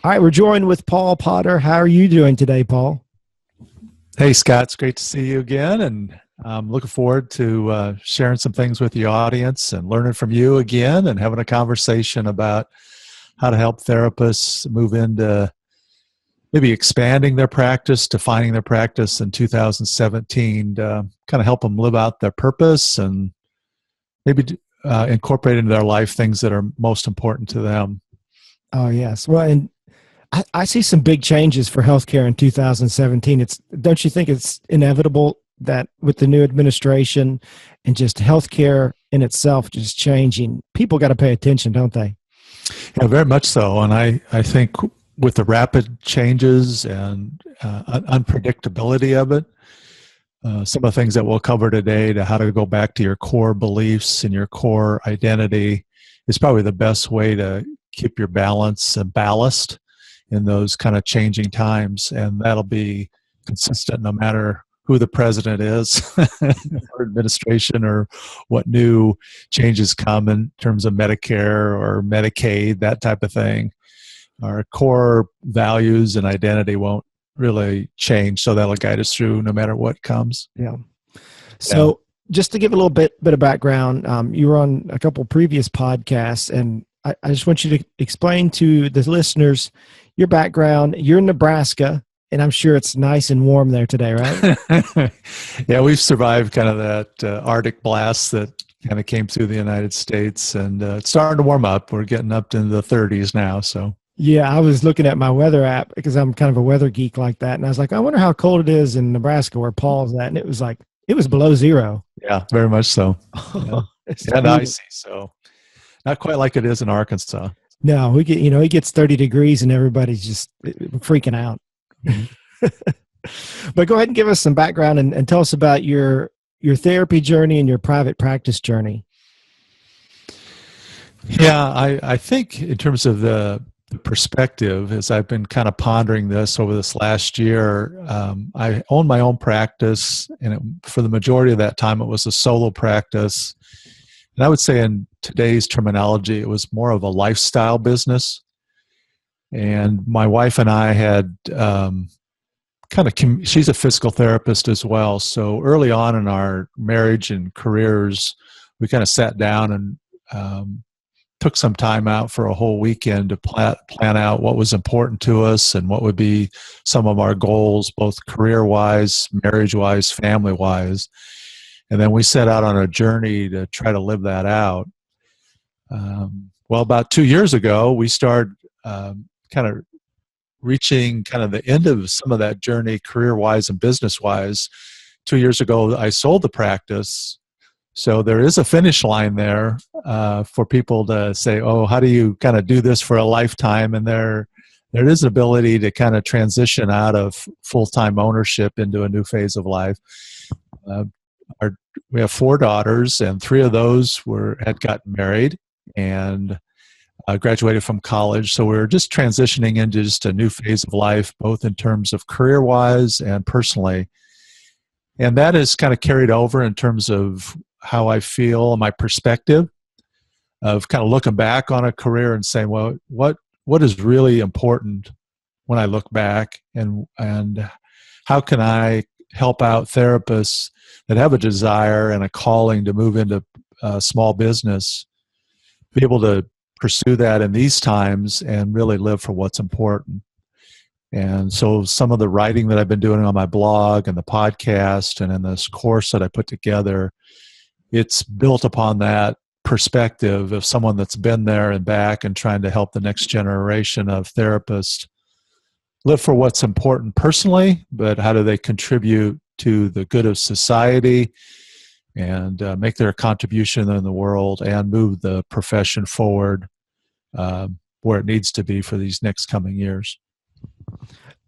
All right, we're joined with Paul Potter. How are you doing today, Paul? Hey, Scott, it's great to see you again. And I'm looking forward to sharing some things with the audience and learning from you again and having a conversation about how to help therapists move into maybe expanding their practice, defining their practice in 2017 to kind of help them live out their purpose and maybe incorporate into their life things that are most important to them. Oh, yes. Well, and I see some big changes for healthcare in 2017. Don't you think it's inevitable that with the new administration and just healthcare in itself just changing, people got to pay attention, don't they? Yeah, very much so. And I think with the rapid changes and unpredictability of it, some of the things that we'll cover today to how to go back to your core beliefs and your core identity is probably the best way to keep your balance and ballast in those kind of changing times. And that'll be consistent no matter who the president is or administration or what new changes come in terms of Medicare or Medicaid, that type of thing. Our core values and identity won't really change, so that'll guide us through no matter what comes. Yeah. Yeah. So just to give a little bit of background, you were on a couple previous podcasts, and I just want you to explain to the listeners your background. You're in Nebraska, and I'm sure it's nice and warm there today, right? Yeah, we've survived kind of that Arctic blast that kind of came through the United States, and it's starting to warm up. We're getting up into the 30s now, so. Yeah, I was looking at my weather app because I'm kind of a weather geek like that. And I was like, I wonder how cold it is in Nebraska where Paul's at. And it was like, it was below zero. Yeah, very much so. Yeah, It's and freezing. icy, so not quite like it is in Arkansas. No, it gets 30 degrees and everybody's just freaking out. But go ahead and give us some background and tell us about your therapy journey and your private practice journey. Yeah, I think in terms of the perspective, as I've been kind of pondering this over this last year, I own my own practice, and for the majority of that time, it was a solo practice. And I would say in today's terminology, it was more of a lifestyle business. And my wife and I had she's a physical therapist as well. So early on in our marriage and careers, we kind of sat down and took some time out for a whole weekend to plan out what was important to us and what would be some of our goals, both career-wise, marriage-wise, family-wise. And then we set out on a journey to try to live that out. Well, about 2 years ago, we started kind of reaching kind of the end of some of that journey career-wise and business-wise. 2 years ago, I sold the practice. So there is a finish line there for people to say, oh, how do you kind of do this for a lifetime? And there is an ability to kind of transition out of full-time ownership into a new phase of life. We have 4 daughters, and 3 of those had gotten married and graduated from college. So we're just transitioning into just a new phase of life, both in terms of career-wise and personally. And that is kind of carried over in terms of how I feel and my perspective of kind of looking back on a career and saying, well, what is really important when I look back, and how can I help out therapists that have a desire and a calling to move into small business, be able to pursue that in these times and really live for what's important. And so some of the writing that I've been doing on my blog and the podcast and in this course that I put together, it's built upon that perspective of someone that's been there and back and trying to help the next generation of therapists live for what's important personally, but how do they contribute to the good of society and make their contribution in the world and move the profession forward where it needs to be for these next coming years.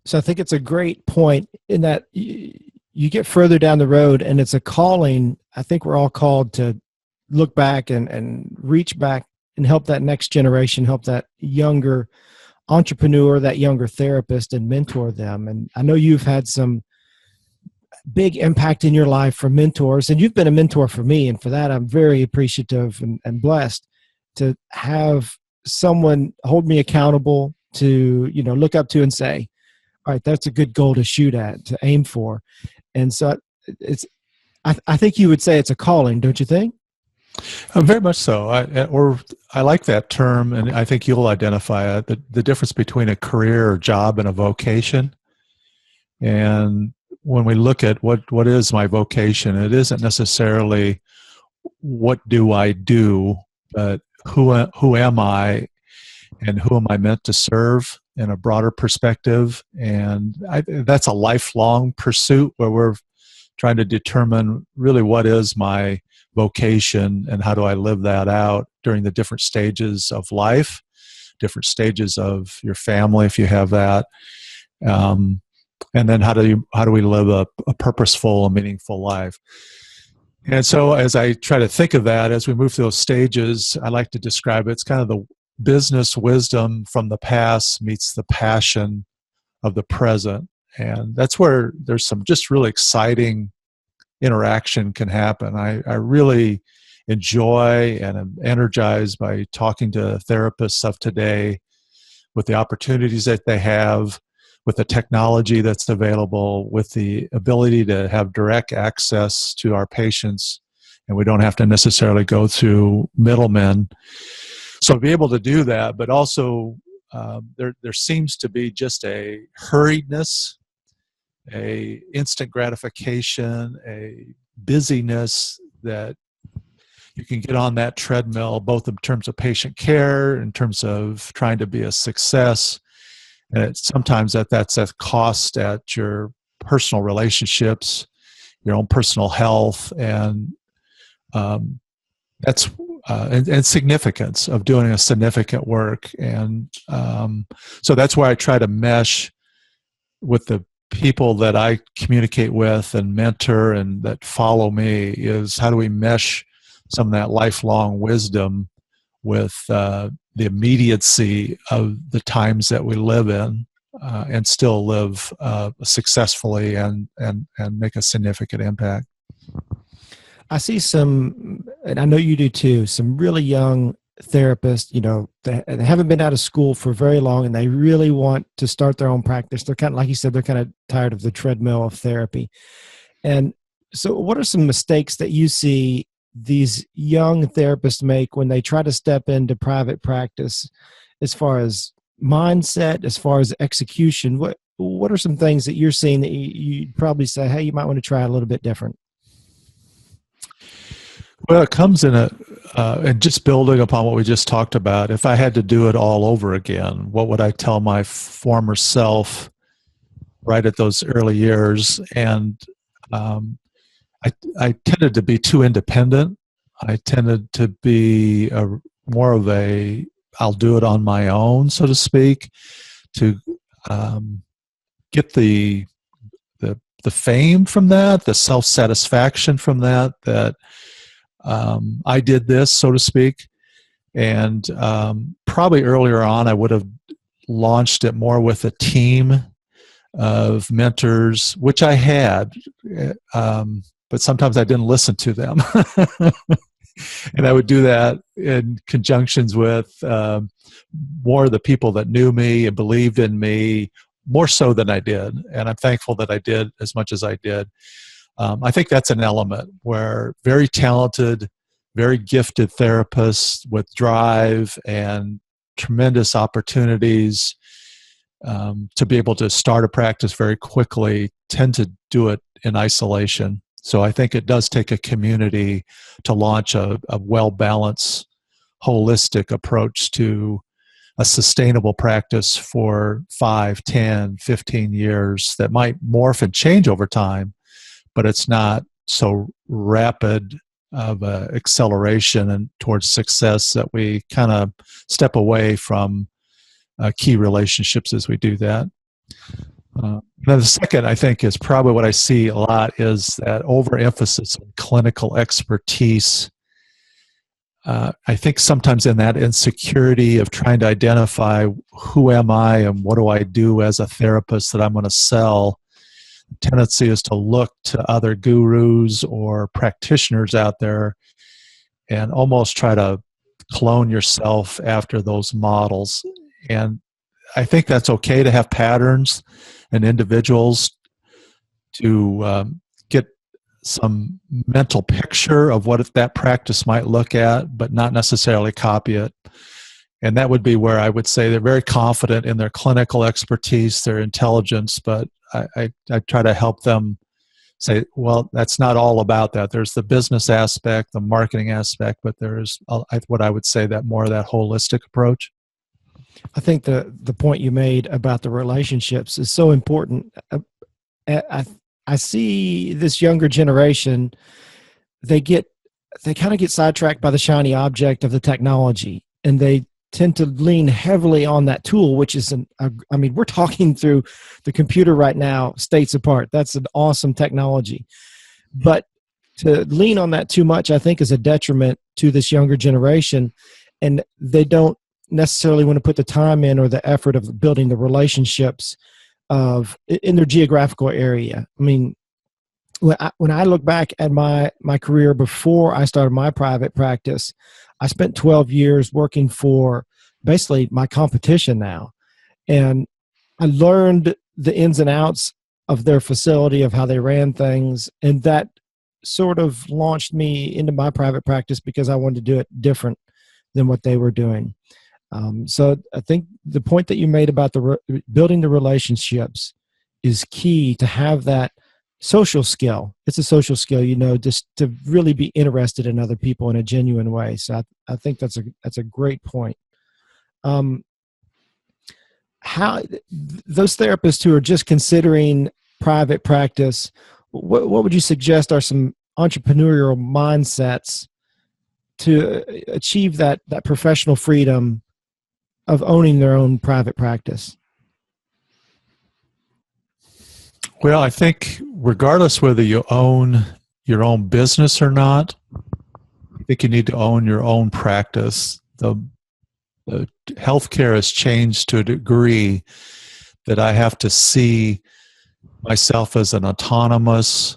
So I think it's a great point in that you get further down the road and it's a calling. I think we're all called to look back and reach back and help that next generation, help that younger entrepreneur, that younger therapist, and mentor them. And I know you've had some big impact in your life from mentors, and you've been a mentor for me. And for that, I'm very appreciative and blessed to have someone hold me accountable to, look up to and say, all right, that's a good goal to shoot at, to aim for. And so it's, I think you would say it's a calling, don't you think? Very much so. I like that term, and I think you'll identify it, the difference between a career or job and a vocation. And when we look at what is my vocation, it isn't necessarily what do I do, but who am I, and who am I meant to serve in a broader perspective. And that's a lifelong pursuit where we're trying to determine really what is my vocation and how do I live that out during the different stages of life, different stages of your family if you have that, and then how do we live a purposeful and meaningful life. And so as I try to think of that as we move through those stages, I like to describe it's kind of the business wisdom from the past meets the passion of the present. And that's where there's some just really exciting interaction can happen. I really enjoy and am energized by talking to therapists of today with the opportunities that they have, with the technology that's available, with the ability to have direct access to our patients, and we don't have to necessarily go through middlemen. So to be able to do that, but also there seems to be just a hurriedness, a instant gratification, a busyness that you can get on that treadmill, both in terms of patient care, in terms of trying to be a success. And sometimes that's a cost at your personal relationships, your own personal health, and that's and significance of doing a significant work. And so that's why I try to mesh with the people that I communicate with and mentor and that follow me, is how do we mesh some of that lifelong wisdom with the immediacy of the times that we live in, and still live successfully and make a significant impact. I see some, and I know you do too, some really young therapists, that haven't been out of school for very long, and they really want to start their own practice. They're kind of, like you said, they're kind of tired of the treadmill of therapy. And so what are some mistakes that you see these young therapists make when they try to step into private practice, as far as mindset, as far as execution? What are some things that you're seeing that you'd probably say, hey, you might want to try a little bit different? Well, it comes in and just building upon what we just talked about. If I had to do it all over again, what would I tell my former self right at those early years? And I tended to be too independent. I tended to be more of a I'll do it on my own, so to speak, to get the fame from that, the self-satisfaction from that I did this, so to speak. And probably earlier on, I would have launched it more with a team of mentors, which I had, but sometimes I didn't listen to them. And I would do that in conjunctions with more of the people that knew me and believed in me, more so than I did. And I'm thankful that I did as much as I did. I think that's an element where very talented, very gifted therapists with drive and tremendous opportunities to be able to start a practice very quickly tend to do it in isolation. So I think it does take a community to launch a well-balanced, holistic approach to a sustainable practice for 5, 10, 15 years that might morph and change over time, but it's not so rapid of a acceleration and towards success that we kind of step away from key relationships as we do that. Now the second, I think, is probably what I see a lot is that overemphasis on clinical expertise. I think sometimes in that insecurity of trying to identify who am I and what do I do as a therapist that I'm going to sell, the tendency is to look to other gurus or practitioners out there and almost try to clone yourself after those models. And I think that's okay to have patterns and individuals to get some mental picture of what that practice might look at, but not necessarily copy it. And that would be where I would say they're very confident in their clinical expertise, their intelligence, but I try to help them say, well, that's not all about that. There's the business aspect, the marketing aspect, but there's what I would say that more of that holistic approach. I think the point you made about the relationships is so important. I see this younger generation, they kind of get sidetracked by the shiny object of the technology, and they tend to lean heavily on that tool, which is I mean, we're talking through the computer right now, states apart. That's an awesome technology. But to lean on that too much, I think, is a detriment to this younger generation, and they don't necessarily want to put the time in or the effort of building the relationships in their geographical area. I mean, when I look back at my career before I started my private practice, I spent 12 years working for basically my competition now. And I learned the ins and outs of their facility, of how they ran things. And that sort of launched me into my private practice because I wanted to do it different than what they were doing. So I think the point that you made about building the relationships is key, to have that social skill. It's a social skill, just to really be interested in other people in a genuine way. So I think that's a great point. How those therapists who are just considering private practice, what would you suggest are some entrepreneurial mindsets to achieve that professional freedom of owning their own private practice? Well, I think regardless whether you own your own business or not, I think you need to own your own practice. The healthcare has changed to a degree that I have to see myself as an autonomous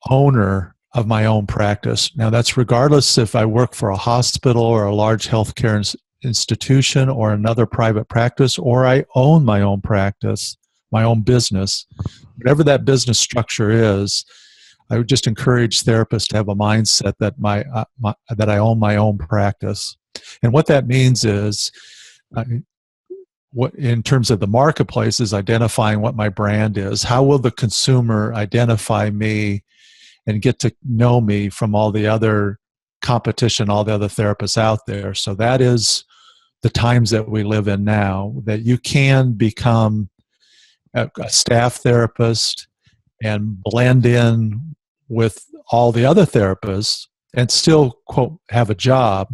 owner of my own practice. Now, that's regardless if I work for a hospital or a large healthcare institution or another private practice, or I own my own practice, my own business. Whatever that business structure is, I would just encourage therapists to have a mindset that that I own my own practice. And what that means is, what in terms of the marketplace, is identifying what my brand is. How will the consumer identify me and get to know me from all the other competition, all the other therapists out there? So that is the times that we live in now, that you can become a staff therapist and blend in with all the other therapists and still, quote, have a job.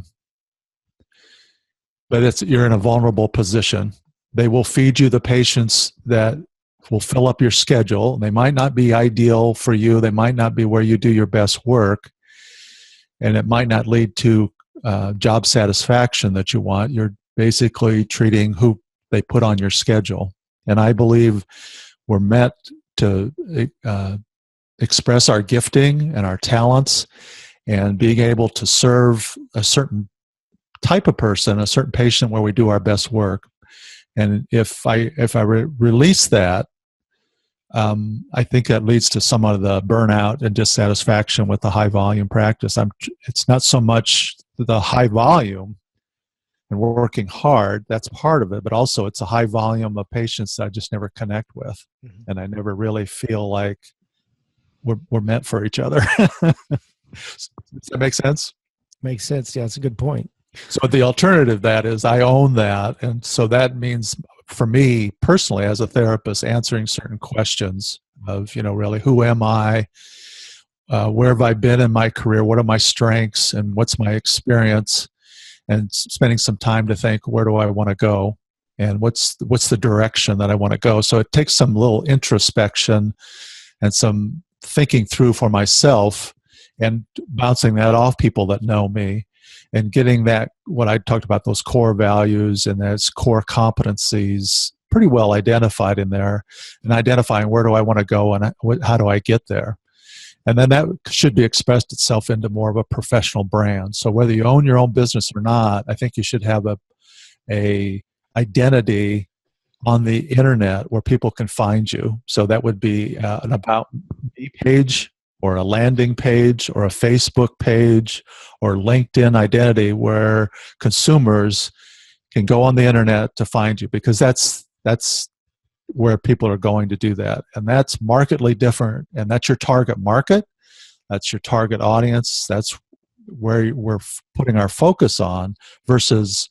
But you're in a vulnerable position. They will feed you the patients that will fill up your schedule. They might not be ideal for you. They might not be where you do your best work. And it might not lead to job satisfaction that you want. You're basically treating who they put on your schedule. And I believe we're meant to express our gifting and our talents, and being able to serve a certain type of person, a certain patient, where we do our best work. And if I release that, I think that leads to some of the burnout and dissatisfaction with the high volume practice. It's not so much the high volume and we're working hard, that's part of it, but also it's a high volume of patients that I just never connect with. Mm-hmm. And I never really feel like we're meant for each other. Does that make sense? Makes sense. Yeah, it's a good point. So the alternative to that is I own that. And so that means, for me personally, as a therapist, answering certain questions of, really, who am I? Where have I been in my career? What are my strengths and what's my experience? And spending some time to think, where do I want to go? And what's the direction that I want to go? So it takes some little introspection and some thinking through for myself, and bouncing that off people that know me, and getting that, what I talked about, those core values and those core competencies pretty well identified in there, and identifying where do I want to go and how do I get there. And then that should be expressed itself into more of a professional brand. So whether you own your own business or not, I think you should have a identity on the internet where people can find you. So that would be an About Me page, or a landing page, or a Facebook page, or LinkedIn identity where consumers can go on the internet to find you, because that's where people are going to do that. And that's markedly different. And that's your target market. That's your target audience. That's where we're putting our focus on, versus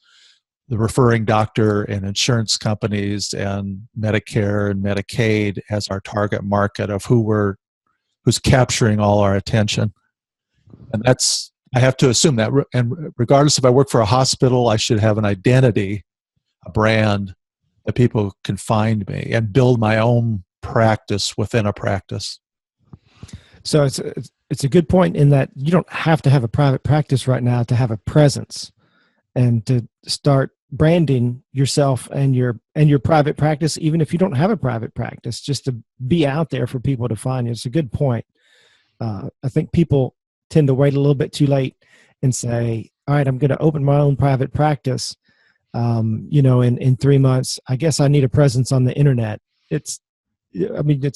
the referring doctor and insurance companies and Medicare and Medicaid as our target market of who's capturing all our attention. And that's, I have to assume that, and regardless if I work for a hospital, I should have an identity, a brand that people can find me, and build my own practice within a practice. So it's a good point in that you don't have to have a private practice right now to have a presence and to start branding yourself and your private practice, even if you don't have a private practice, just to be out there for people to find you. It's a good point. I think people tend to wait a little bit too late and say, all right, I'm going to open my own private practice. In 3 months, I guess I need a presence on the internet. It's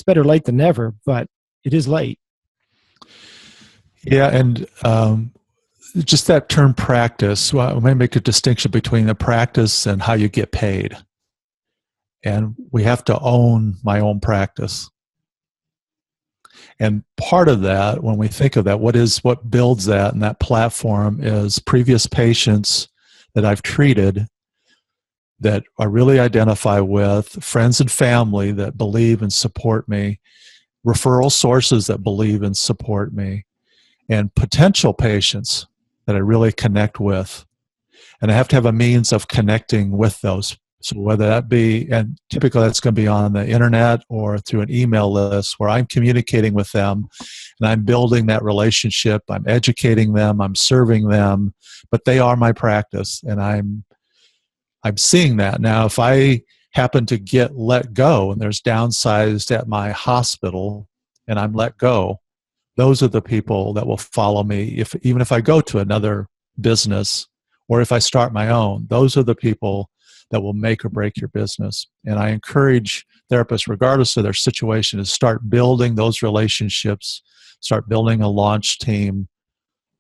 better late than never, but it is late. Yeah. And, just that term practice, well, I may make a distinction between the practice and how you get paid. And we have to own my own practice. And part of that, when we think of that, what builds that and that platform is previous patients that I've treated that I really identify with, friends and family that believe and support me, referral sources that believe and support me, and potential patients that I really connect with. And I have to have a means of connecting with those. So whether that be, and typically that's going to be on the internet or through an email list where I'm communicating with them and I'm building that relationship, I'm educating them, I'm serving them, but they are my practice, and I'm seeing that. Now, if I happen to get let go and there's downsized at my hospital and I'm let go, those are the people that will follow me. Even if I go to another business or if I start my own, those are the people that will make or break your business. And I encourage therapists, regardless of their situation, to start building those relationships, start building a launch team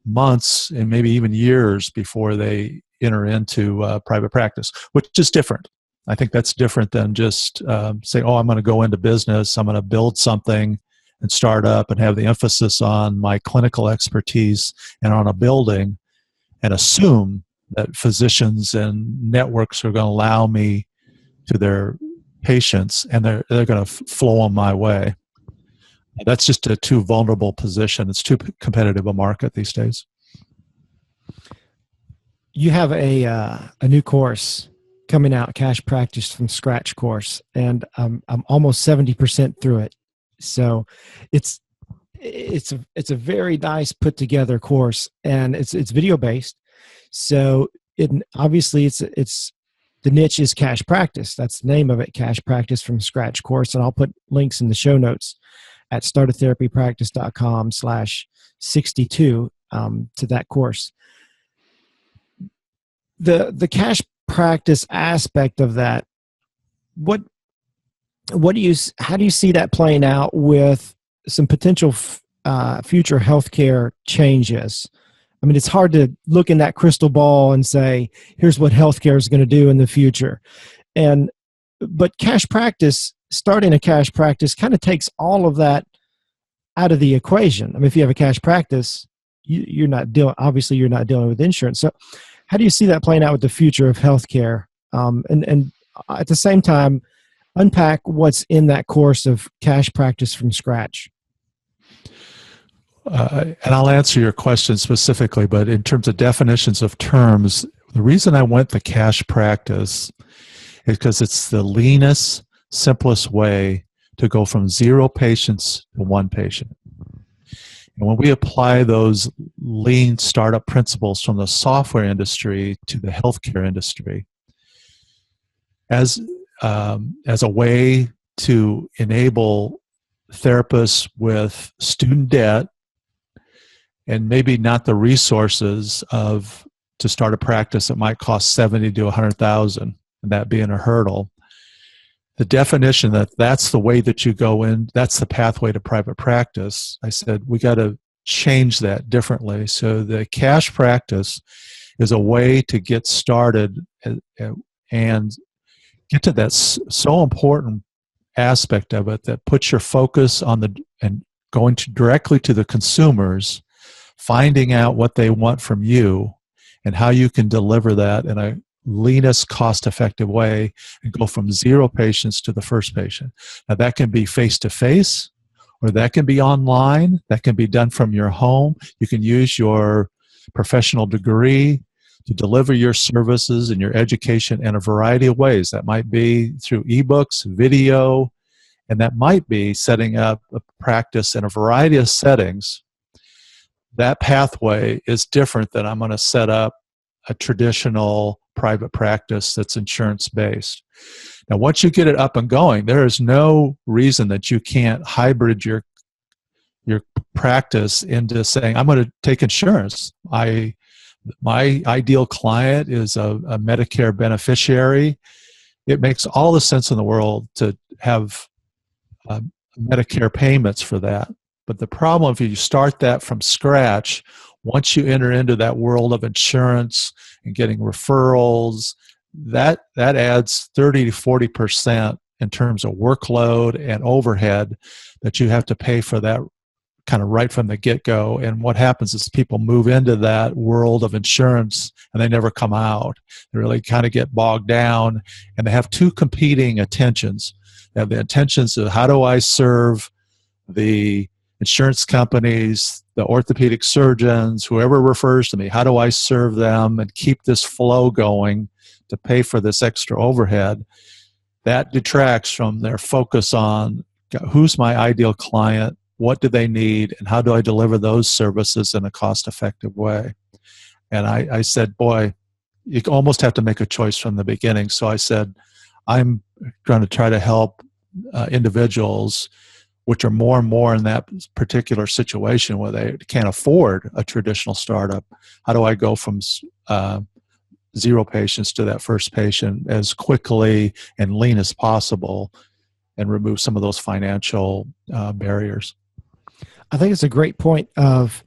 months and maybe even years before they enter into private practice, which is different. I think that's different than just saying, oh, I'm going to go into business, I'm going to build something and start up and have the emphasis on my clinical expertise and on a building, and assume that physicians and networks are going to allow me to their patients and they're going to flow on my way. That's just a too vulnerable position. It's too competitive a market these days. You have a new course coming out, Cash Practice from Scratch course, and I'm almost 70% through it. So it's a very nice put together course, and it's video based. So obviously it's the niche is cash practice. That's the name of it, Cash Practice from Scratch course. And I'll put links in the show notes at startatherapypractice.com/62 to that course. The cash practice aspect of that, how do you see that playing out with some potential future healthcare changes? I mean, it's hard to look in that crystal ball and say, here's what healthcare is going to do in the future. But cash practice, starting a cash practice kind of takes all of that out of the equation. I mean, if you have a cash practice, you're not dealing with insurance. So how do you see that playing out with the future of healthcare? And at the same time, unpack what's in that course of Cash Practice from Scratch. And I'll answer your question specifically, but in terms of definitions of terms, the reason I went the cash practice is because it's the leanest, simplest way to go from 0 patients to 1 patient. And when we apply those lean startup principles from the software industry to the healthcare industry, as a way to enable therapists with student debt and maybe not the resources to start a practice that might cost $70,000 to $100,000, and that being a hurdle. The definition that that's the way that you go in, that's the pathway to private practice. I said, we got to change that differently. So the cash practice is a way to get started and get to that so important aspect of it that puts your focus on and going directly to the consumers, finding out what they want from you and how you can deliver that in a leanest, cost-effective way and go from 0 patients to the first patient. Now that can be face-to-face, or that can be online. That can be done from your home. You can use your professional degree to deliver your services and your education in a variety of ways. That might be through ebooks, video, and that might be setting up a practice in a variety of settings. That pathway is different than I'm going to set up a traditional private practice that's insurance-based. Now, once you get it up and going, there is no reason that you can't hybrid your practice into saying, I'm going to take insurance. My ideal client is a Medicare beneficiary. It makes all the sense in the world to have Medicare payments for that. But the problem, if you start that from scratch, once you enter into that world of insurance and getting referrals, that adds 30 to 40% in terms of workload and overhead that you have to pay for that kind of right from the get-go. And what happens is people move into that world of insurance and they never come out. They really kind of get bogged down, and they have two competing attentions. They have the intentions of, how do I serve the insurance companies, the orthopedic surgeons, whoever refers to me, how do I serve them and keep this flow going to pay for this extra overhead? That detracts from their focus on who's my ideal client, what do they need, and how do I deliver those services in a cost-effective way? And I said, boy, you almost have to make a choice from the beginning. So I said, I'm going to try to help individuals which are more and more in that particular situation where they can't afford a traditional startup. How do I go from 0 patients to that first patient as quickly and lean as possible and remove some of those financial barriers? I think it's a great point of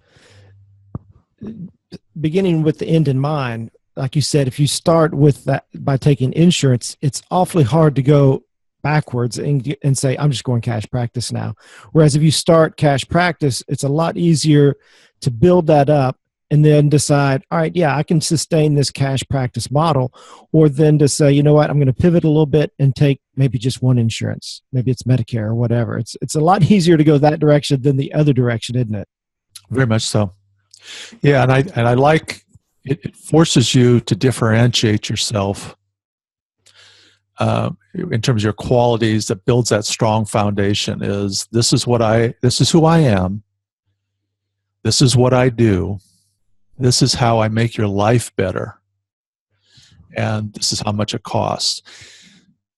beginning with the end in mind. Like you said, if you start with that by taking insurance, it's awfully hard to go backwards and say, I'm just going cash practice now. Whereas if you start cash practice, it's a lot easier to build that up and then decide, all right, yeah, I can sustain this cash practice model, or then to say, you know what, I'm going to pivot a little bit and take maybe just one insurance. Maybe it's Medicare or whatever. It's a lot easier to go that direction than the other direction, isn't it? Very much so. Yeah, and I like it forces you to differentiate yourself in terms of your qualities. That builds that strong foundation. This is who I am. This is what I do. This is how I make your life better. And this is how much it costs.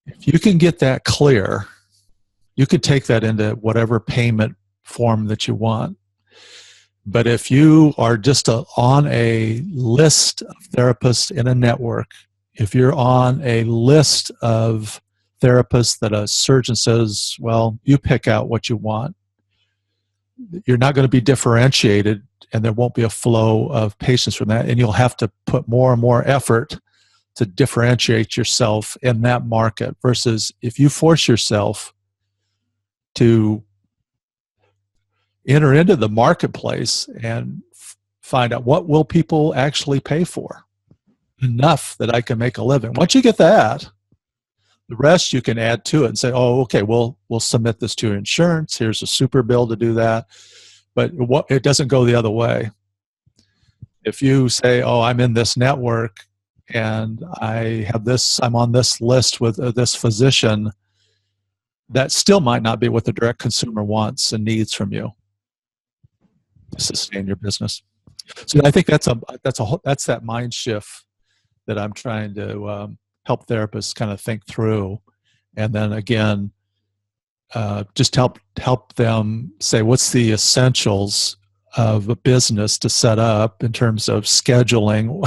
If you can get that clear, you could take that into whatever payment form that you want. But if you are just on a list of therapists in a network, if you're on a list of therapists that a surgeon says, well, you pick out what you want, you're not going to be differentiated, and there won't be a flow of patients from that, and you'll have to put more and more effort to differentiate yourself in that market. Versus if you force yourself to enter into the marketplace and find out what will people actually pay for, enough that I can make a living. Once you get that, the rest you can add to it and say, oh, okay, we'll submit this to insurance. Here's a super bill to do that. But it doesn't go the other way. If you say, oh, I'm in this network and I'm on this list with this physician, that still might not be what the direct consumer wants and needs from you to sustain your business. So I think that's that mind shift that I'm trying to help therapists kind of think through, and then again, just help them say, what's the essentials of a business to set up in terms of scheduling,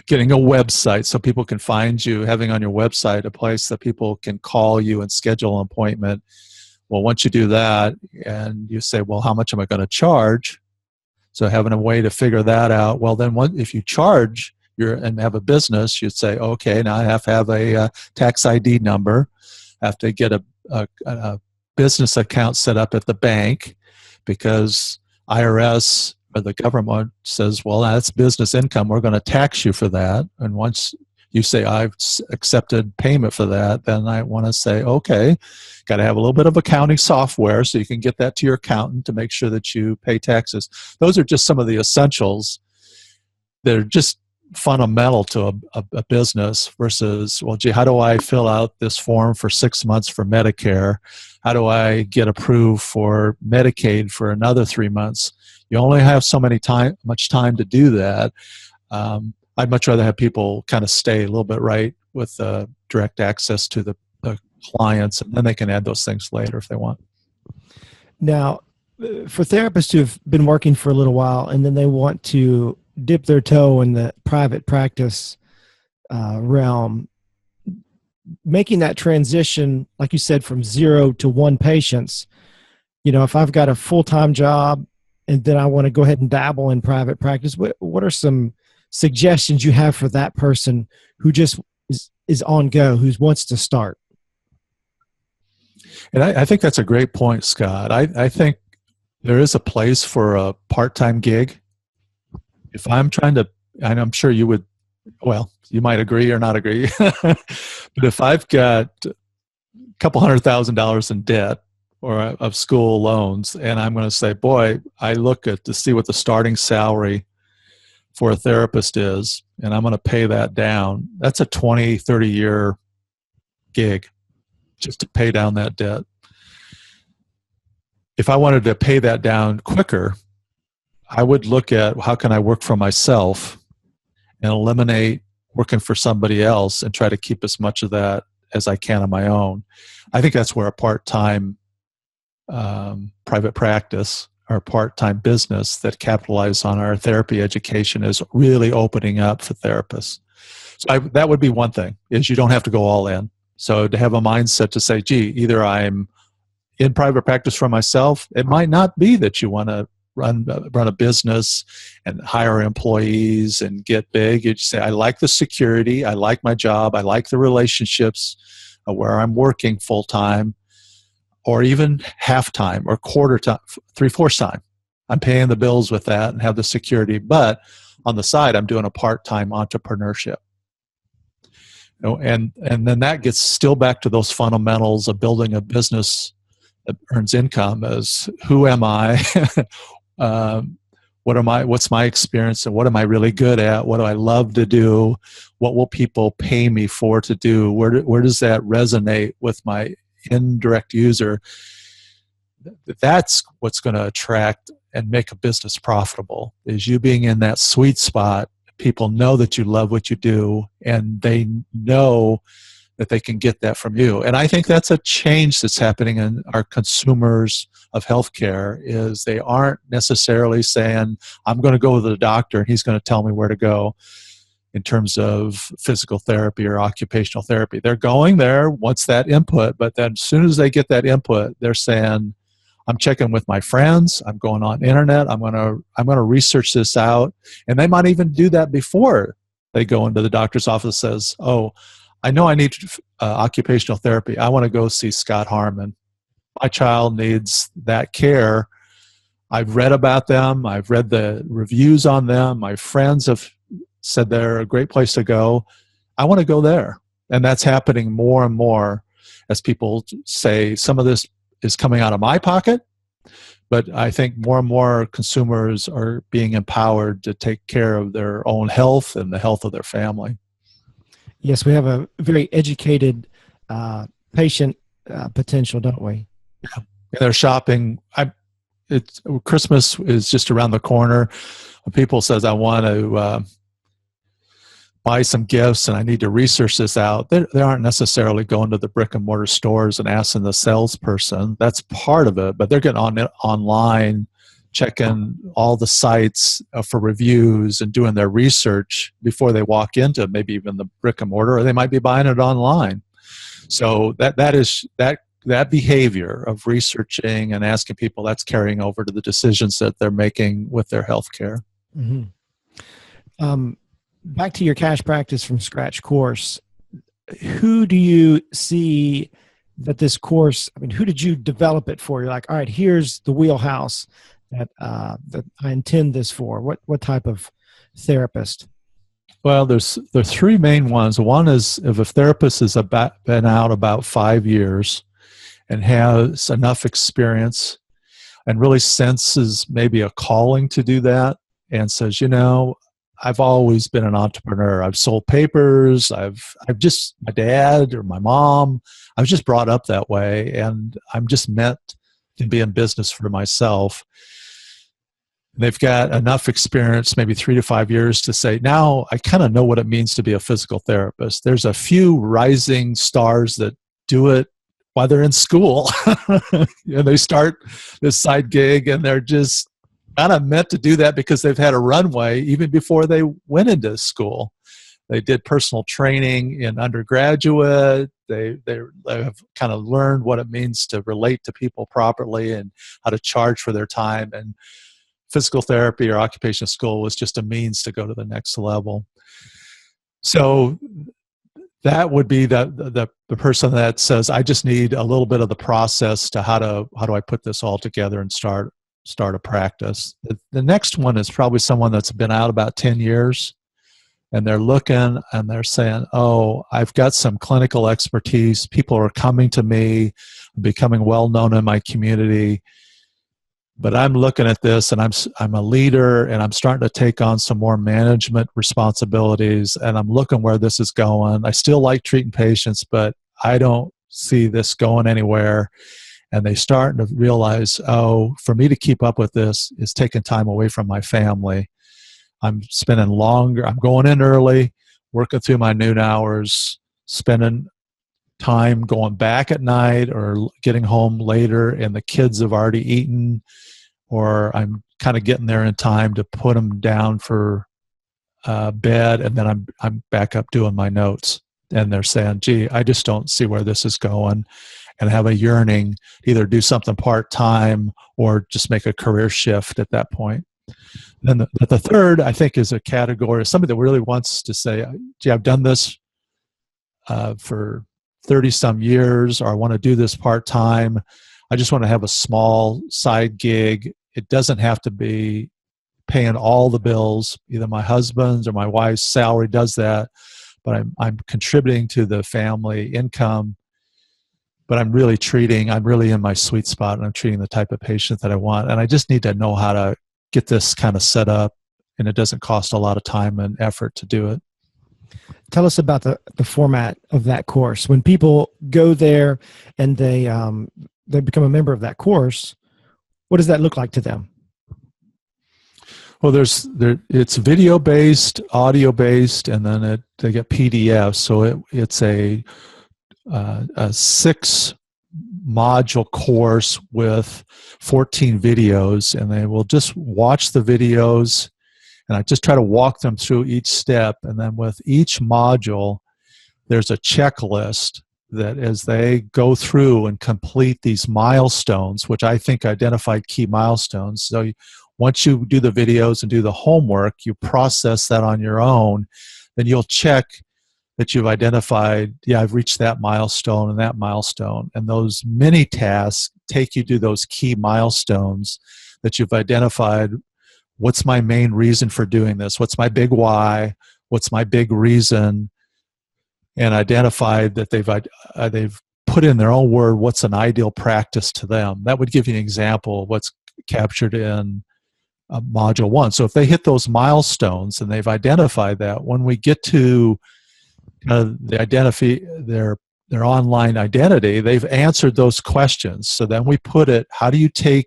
getting a website so people can find you, having on your website a place that people can call you and schedule an appointment. Well, once you do that and you say, well, how much am I going to charge? So having a way to figure that out. Well, then if you charge and have a business, you'd say, okay, now I have to have a tax ID number. I have to get a business account set up at the bank, because IRS or the government says, well, that's business income. We're going to tax you for that. And once you say, I've accepted payment for that, then I want to say, okay, got to have a little bit of accounting software so you can get that to your accountant to make sure that you pay taxes. Those are just some of the essentials. They're just fundamental to a business versus, well, gee, how do I fill out this form for 6 months for Medicare? How do I get approved for Medicaid for another 3 months? You only have so much time to do that. I'd much rather have people kind of stay a little bit right with direct access to the clients, and then they can add those things later if they want. Now, for therapists who have been working for a little while and then they want to dip their toe in the private practice realm, making that transition, like you said, from 0 to 1 patients, if I've got a full-time job and then I want to go ahead and dabble in private practice, what are some suggestions you have for that person who just is on go, who wants to start? And I think that's a great point, Scott. I think there is a place for a part-time gig. If I'm trying to, and I'm sure you would, well, you might agree or not agree, but if I've got a couple $100,000 in debt or of school loans, and I'm going to say, boy, I look to see what the starting salary for a therapist is, and I'm going to pay that down, that's a 20, 30-year gig just to pay down that debt. If I wanted to pay that down quicker, I would look at how can I work for myself and eliminate working for somebody else and try to keep as much of that as I can on my own. I think that's where a part-time private practice or a part-time business that capitalizes on our therapy education is really opening up for therapists. So that would be one thing, is you don't have to go all in. So to have a mindset to say, gee, either I'm in private practice for myself, it might not be that you want to run a business and hire employees and get big. You just say, I like the security, I like my job, I like the relationships where I'm working full-time or even half-time or quarter time, 3/4 time. I'm paying the bills with that and have the security, but on the side, I'm doing a part-time entrepreneurship. And then that gets still back to those fundamentals of building a business that earns income as who am I? What's my experience and what am I really good at? What do I love to do? What will people pay me for to do? Where does that resonate with my indirect user? That's what's going to attract and make a business profitable, is you being in that sweet spot. People know that you love what you do and they know that they can get that from you. And I think that's a change that's happening in our consumers of healthcare, is they aren't necessarily saying, I'm going to go to the doctor and he's going to tell me where to go in terms of physical therapy or occupational therapy. They're going there, wants that input, but then as soon as they get that input, they're saying, I'm checking with my friends, I'm going on internet, I'm going to research this out. And they might even do that before they go into the doctor's office, says, oh, I know I need occupational therapy. I want to go see Scott Harmon. My child needs that care. I've read about them. I've read the reviews on them. My friends have said they're a great place to go. I want to go there. And that's happening more and more as people say, some of this is coming out of my pocket, but I think more and more consumers are being empowered to take care of their own health and the health of their family. Yes, we have a very educated patient potential, don't we? Yeah. They're shopping. Christmas is just around the corner. When people says, I want to buy some gifts and I need to research this out, they aren't necessarily going to the brick and mortar stores and asking the salesperson. That's part of it, but they're getting online checking all the sites for reviews and doing their research before they walk into maybe even the brick and mortar, or they might be buying it online. So that behavior of researching and asking people, that's carrying over to the decisions that they're making with their healthcare. Mm-hmm. Back to your cash practice from scratch course. Who do you see that this course, I mean, who did you develop it for? You're like, all right, here's the wheelhouse that I intend this for. What type of therapist? Well, there's three main ones. One is if a therapist has been out about 5 years and has enough experience and really senses maybe a calling to do that and says, I've always been an entrepreneur. I've sold papers. I've just, my dad or my mom, I was just brought up that way, and I'm just meant to be in business for myself. They've got enough experience, maybe 3 to 5 years, to say, now I kind of know what it means to be a physical therapist. There's a few rising stars that do it while they're in school. And they start this side gig, and they're just kind of meant to do that because they've had a runway even before they went into school. They did personal training in undergraduate. They have kind of learned what it means to relate to people properly and how to charge for their time. And physical therapy or occupational school was just a means to go to the next level. So that would be the person that says, I just need a little bit of the process to how do I put this all together and start a practice. The next one is probably someone that's been out about 10 years, and they're looking and they're saying, oh, I've got some clinical expertise. People are coming to me, becoming well known in my community. But I'm looking at this, and I'm a leader, and I'm starting to take on some more management responsibilities, and I'm looking where this is going. I still like treating patients, but I don't see this going anywhere. And they start to realize, oh, for me to keep up with this is taking time away from my family. I'm spending longer, I'm going in early, working through my noon hours, spending time going back at night or getting home later, and the kids have already eaten, or I'm kind of getting there in time to put them down for bed, and then I'm back up doing my notes. And they're saying, gee, I just don't see where this is going, and have a yearning to either do something part-time or just make a career shift at that point. Then the third, I think, is a category of somebody that really wants to say, gee, I've done this for 30-some years, or I want to do this part-time. I just want to have a small side gig. It doesn't have to be paying all the bills. Either my husband's or my wife's salary does that, but I'm contributing to the family income. But I'm really in my sweet spot, and I'm treating the type of patient that I want. And I just need to know how to get this kind of set up, and it doesn't cost a lot of time and effort to do it. Tell us about the format of that course. When people go there and they become a member of that course, what does that look like to them? Well, it's video-based, audio-based, and then they get PDFs. So it's a 6-module course with 14 videos, and they will just watch the videos, and I just try to walk them through each step. And then with each module, there's a checklist that as they go through and complete these milestones, which I think identify key milestones. So once you do the videos and do the homework, you process that on your own, then you'll check that you've identified, yeah, I've reached that milestone and that milestone. And those mini tasks take you to those key milestones that you've identified. What's my main reason for doing this? What's my big why? What's my big reason? And identified that they've put in their own word, what's an ideal practice to them. That would give you an example of what's captured in Module 1. So if they hit those milestones and they've identified that, when we get to their online identity, they've answered those questions. So then we put it, how do you take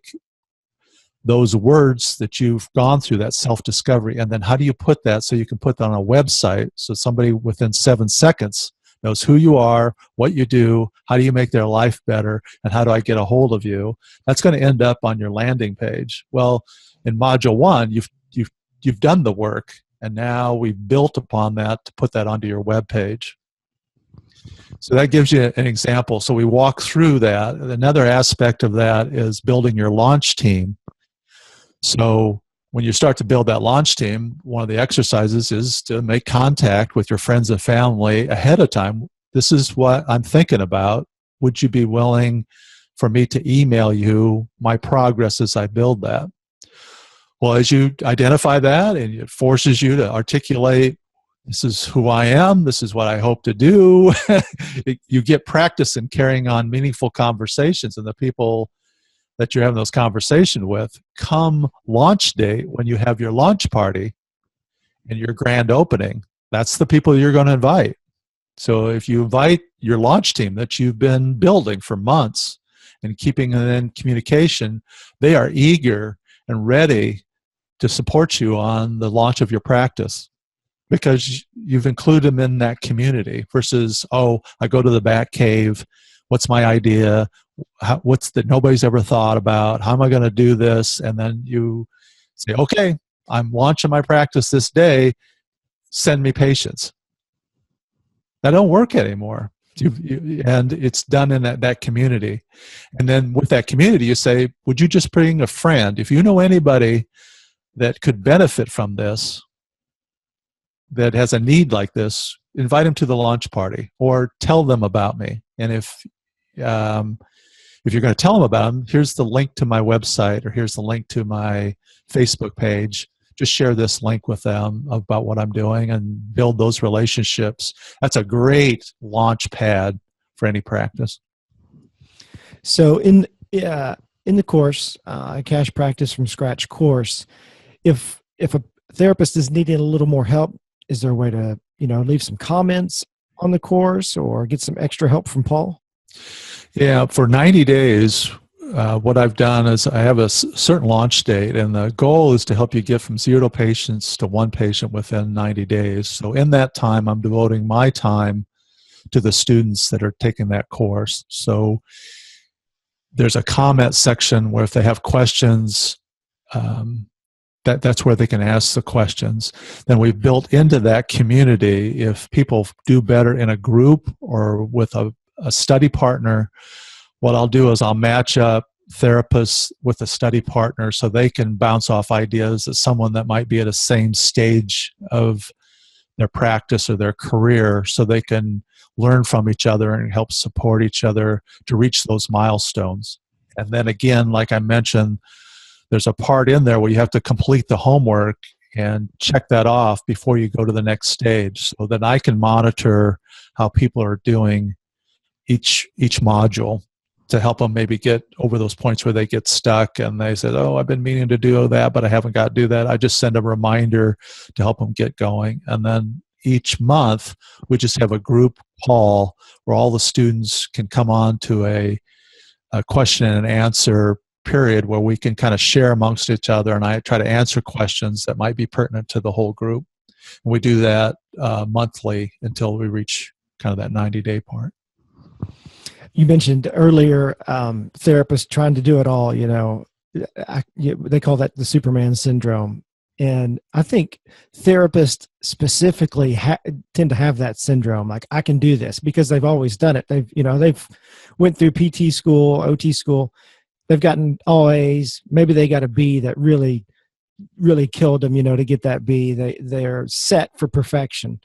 those words that you've gone through, that self-discovery, and then how do you put that so you can put that on a website so somebody within 7 seconds knows who you are, what you do, how do you make their life better, and how do I get a hold of you. That's going to end up on your landing page. Well, in Module 1, you've done the work, and now we've built upon that to put that onto your web page. So that gives you an example. So we walk through that. Another aspect of that is building your launch team. So when you start to build that launch team, one of the exercises is to make contact with your friends and family ahead of time. This is what I'm thinking about. Would you be willing for me to email you my progress as I build that? Well, as you identify that, and it forces you to articulate, this is who I am, this is what I hope to do. You get practice in carrying on meaningful conversations, and the people that you're having those conversations with, come launch date, when you have your launch party and your grand opening, that's the people you're going to invite. So if you invite your launch team that you've been building for months and keeping in communication, they are eager and ready to support you on the launch of your practice, because you've included them in that community versus, oh, I go to the back cave, what's my idea, what's that nobody's ever thought about, how am I going to do this? And then you say, okay, I'm launching my practice this day, send me patients. That don't work anymore. And it's done in that community. And then with that community, you say, would you just bring a friend? If you know anybody that could benefit from this, that has a need like this, invite them to the launch party or tell them about me. And if you're going to tell them about them, here's the link to my website, or here's the link to my Facebook page. Just share this link with them about what I'm doing and build those relationships. That's a great launch pad for any practice. So in the course, Cash Practice from Scratch course, if a therapist is needing a little more help, is there a way to leave some comments on the course or get some extra help from Paul? Yeah, for 90 days, what I've done is I have a certain launch date, and the goal is to help you get from 0 patients to 1 patient within 90 days. So in that time, I'm devoting my time to the students that are taking that course. So there's a comment section where if they have questions, that's where they can ask the questions. Then we've built into that community, if people do better in a group or with a study partner, what I'll do is I'll match up therapists with a study partner so they can bounce off ideas as someone that might be at the same stage of their practice or their career, so they can learn from each other and help support each other to reach those milestones. And then again, like I mentioned, there's a part in there where you have to complete the homework and check that off before you go to the next stage, so that I can monitor how people are doing each module to help them maybe get over those points where they get stuck and they said, oh, I've been meaning to do that, but I haven't got to do that. I just send a reminder to help them get going. And then each month, we just have a group call where all the students can come on to a question and answer period where we can kind of share amongst each other, and I try to answer questions that might be pertinent to the whole group. And we do that monthly until we reach kind of that 90-day part. You mentioned earlier therapists trying to do it all. They call that the Superman syndrome. And I think therapists specifically tend to have that syndrome. Like, I can do this because they've always done it. They've went through PT school, OT school. They've gotten all A's. Maybe they got a B that really, really killed them, to get that B. They're set for perfection.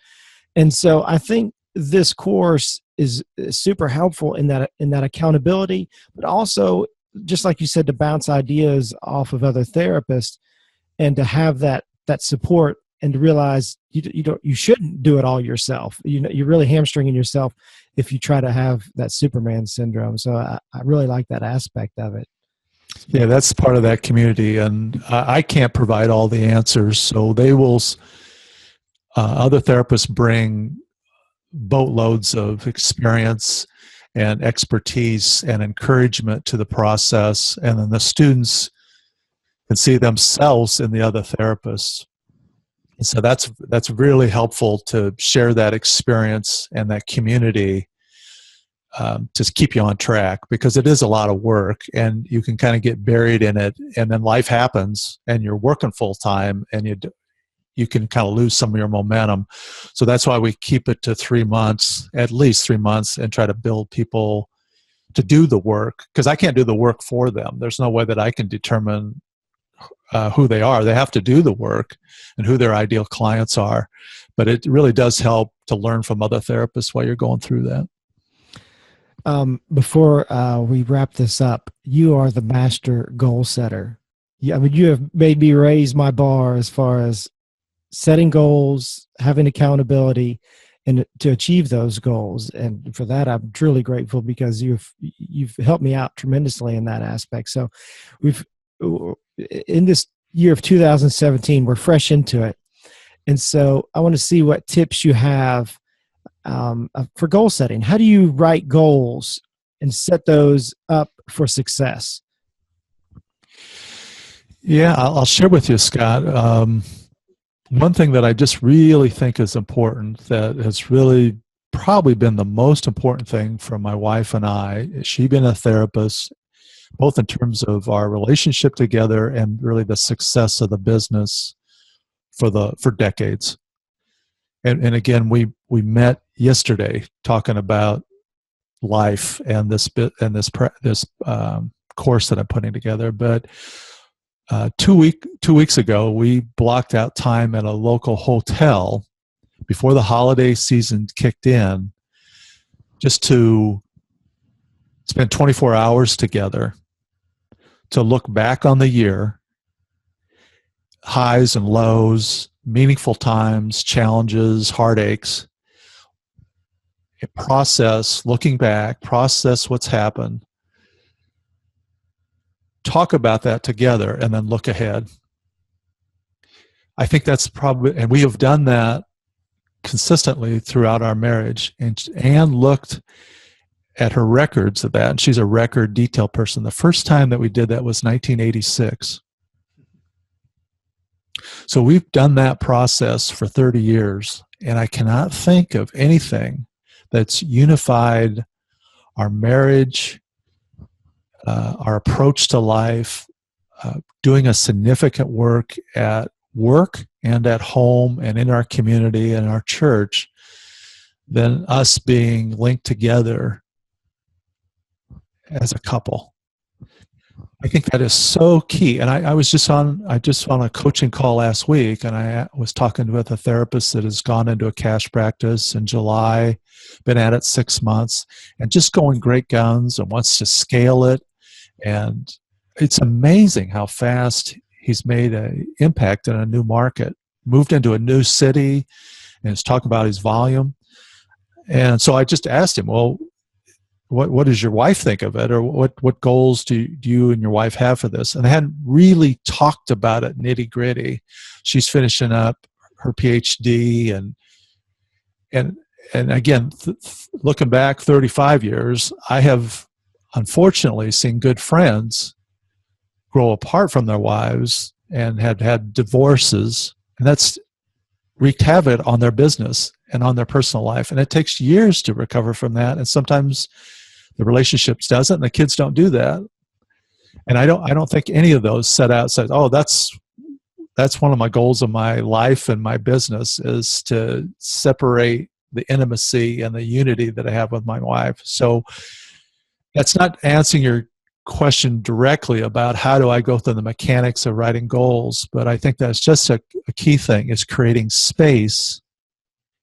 And so I think this course is super helpful in that accountability, but also, just like you said, to bounce ideas off of other therapists and to have that support, and to realize you shouldn't do it all yourself. You're really hamstringing yourself if you try to have that Superman syndrome. So I really like that aspect of it. Yeah, that's part of that community, and I can't provide all the answers. So they will. Other therapists bring boatloads of experience and expertise and encouragement to the process, and then the students can see themselves in the other therapists. So that's really helpful to share that experience and that community, to keep you on track, because it is a lot of work and you can kind of get buried in it, and then life happens and you're working full time and you can kind of lose some of your momentum. So that's why we keep it to 3 months, at least 3 months, and try to build people to do the work, because I can't do the work for them. There's no way that I can determine who they are. They have to do the work and who their ideal clients are. But it really does help to learn from other therapists while you're going through that. Before we wrap this up, you are the master goal setter. Yeah, I mean, you have made me raise my bar as far as setting goals, having accountability, and to achieve those goals. And for that, I'm truly grateful, because you've helped me out tremendously in that aspect. So we've, in this year of 2017, we're fresh into it. And so I want to see what tips you have for goal setting. How do you write goals and set those up for success? Yeah, I'll share with you, Scott. One thing that I just really think is important, that has really probably been the most important thing for my wife and I, she been a therapist, both in terms of our relationship together and really the success of the business for decades. And again, we met yesterday talking about life and this course that I'm putting together. But 2 weeks ago, we blocked out time at a local hotel before the holiday season kicked in, just to spend 24 hours together to look back on the year, highs and lows, meaningful times, challenges, heartaches, looking back, process what's happened, talk about that together, and then look ahead. I think that's probably, and we have done that consistently throughout our marriage. And Anne looked at her records of that, and she's a record detail person. The first time that we did that was 1986. So we've done that process for 30 years, and I cannot think of anything that's unified our marriage, our approach to life, doing a significant work at work and at home and in our community and our church, than us being linked together as a couple. I think that is so key. And I was just on a coaching call last week, and I was talking with a therapist that has gone into a cash practice in July, been at it 6 months, and just going great guns and wants to scale it. And it's amazing how fast he's made an impact in a new market, moved into a new city, and is talking about his volume. And so I just asked him, well, what does your wife think of it, or what goals do you and your wife have for this? And they hadn't really talked about it nitty gritty. She's finishing up her PhD, and again, looking back 35 years, I have unfortunately seen good friends grow apart from their wives and had divorces, and that's wreaked havoc on their business and on their personal life. And it takes years to recover from that. And sometimes the relationships doesn't, and the kids don't do that. And I don't think any of those set out says, oh, that's one of my goals of my life and my business, is to separate the intimacy and the unity that I have with my wife. So that's not answering your question directly about how do I go through the mechanics of writing goals, but I think that's just a key thing, is creating space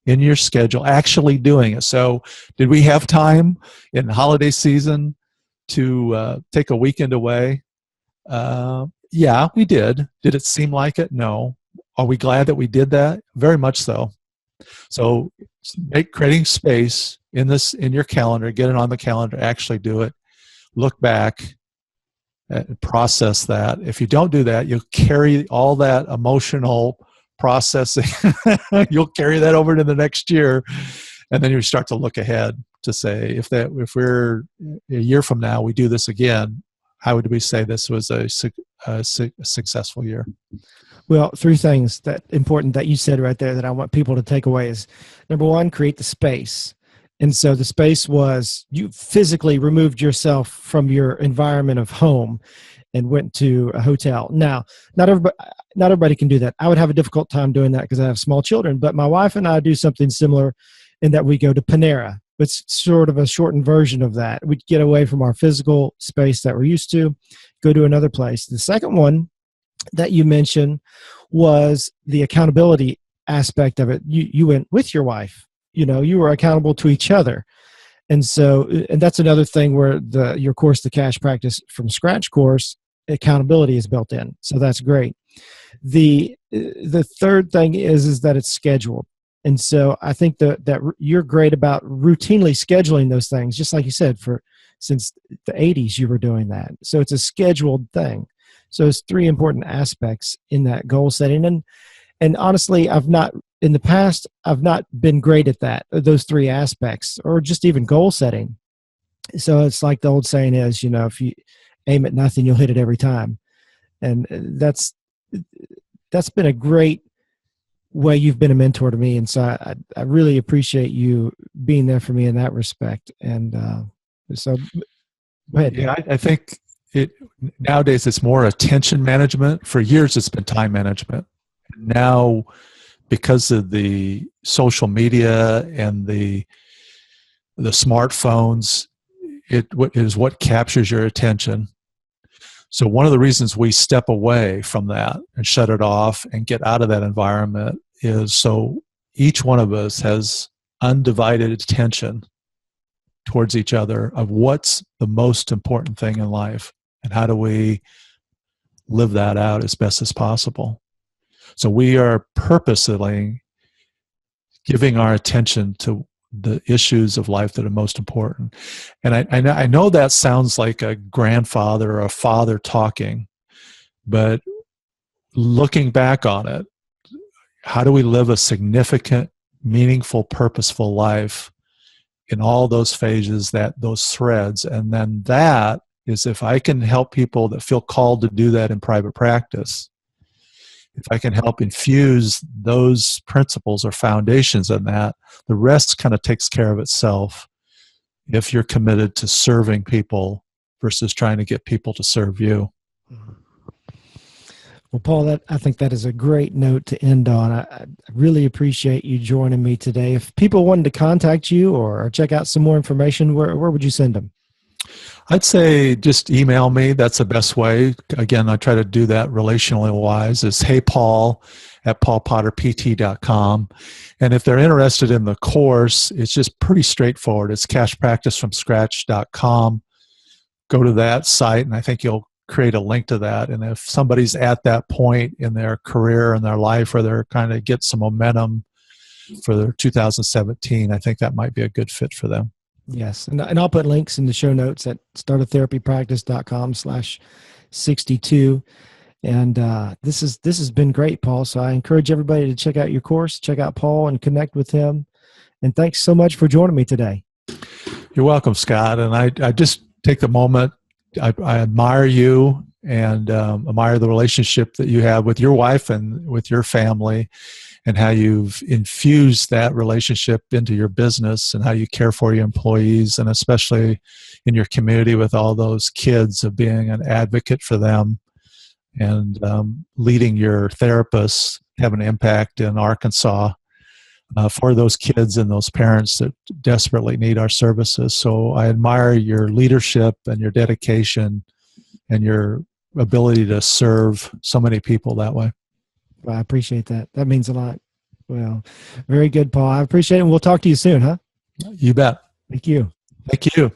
in your schedule, actually doing it. So did we have time in the holiday season to take a weekend away? Yeah, we did. Did it seem like it? No. Are we glad that we did that? Very much so. So creating space in your calendar, get it on the calendar, actually do it. Look back and process that. If you don't do that, you'll carry all that emotional processing. You'll carry that over to the next year, and then you start to look ahead to say, if we're a year from now, we do this again, how would we say this was a successful year? Well, three things that important that you said right there that I want people to take away is number one, create the space. And so the space was you physically removed yourself from your environment of home and went to a hotel. Now, not everybody can do that. I would have a difficult time doing that because I have small children, but my wife and I do something similar in that we go to Panera. It's sort of a shortened version of that. We get away from our physical space that we're used to, go to another place. The second one that you mentioned was the accountability aspect of it. You went with your wife. You were accountable to each other. And so, and that's another thing where your course, the Cash Practice from Scratch course, accountability is built in. So that's great. The third thing is that it's scheduled. And so I think that you're great about routinely scheduling those things, just like you said, since the 80s you were doing that. So it's a scheduled thing. So it's three important aspects in that goal setting. And honestly, in the past, I've not been great at that, those three aspects, or just even goal setting. So it's like the old saying is, if you aim at nothing, you'll hit it every time. And that's been a great way you've been a mentor to me. And so I really appreciate you being there for me in that respect. And so go ahead. Yeah, I think nowadays it's more attention management. For years, it's been time management. Now, because of the social media and the smartphones, it is what captures your attention. So one of the reasons we step away from that and shut it off and get out of that environment is so each one of us has undivided attention towards each other of what's the most important thing in life and how do we live that out as best as possible. So we are purposely giving our attention to the issues of life that are most important. And I know that sounds like a grandfather or a father talking, but looking back on it, how do we live a significant, meaningful, purposeful life in all those phases, those threads? And then that is, if I can help people that feel called to do that in private practice, if I can help infuse those principles or foundations in that, the rest kind of takes care of itself if you're committed to serving people versus trying to get people to serve you. Well, Paul, I think that is a great note to end on. I really appreciate you joining me today. If people wanted to contact you or check out some more information, where would you send them? I'd say just email me. That's the best way. Again, I try to do that relationally wise. It's heypaul@paulpotterpt.com. And if they're interested in the course, it's just pretty straightforward. It's cashpracticefromscratch.com. Go to that site, and I think you'll create a link to that. And if somebody's at that point in their career and their life where they're kind of get some momentum for their 2017, I think that might be a good fit for them. Yes. And I'll put links in the show notes at startatherapypractice.com/62. And this has been great, Paul. So I encourage everybody to check out your course, check out Paul and connect with him. And thanks so much for joining me today. You're welcome, Scott. And I just take the moment. I admire you and admire the relationship that you have with your wife and with your family, and how you've infused that relationship into your business and how you care for your employees, and especially in your community with all those kids, of being an advocate for them and leading your therapists have an impact in Arkansas for those kids and those parents that desperately need our services. So I admire your leadership and your dedication and your ability to serve so many people that way. Well, I appreciate that. That means a lot. Well, very good, Paul. I appreciate it. And we'll talk to you soon, huh? You bet. Thank you. Thank you.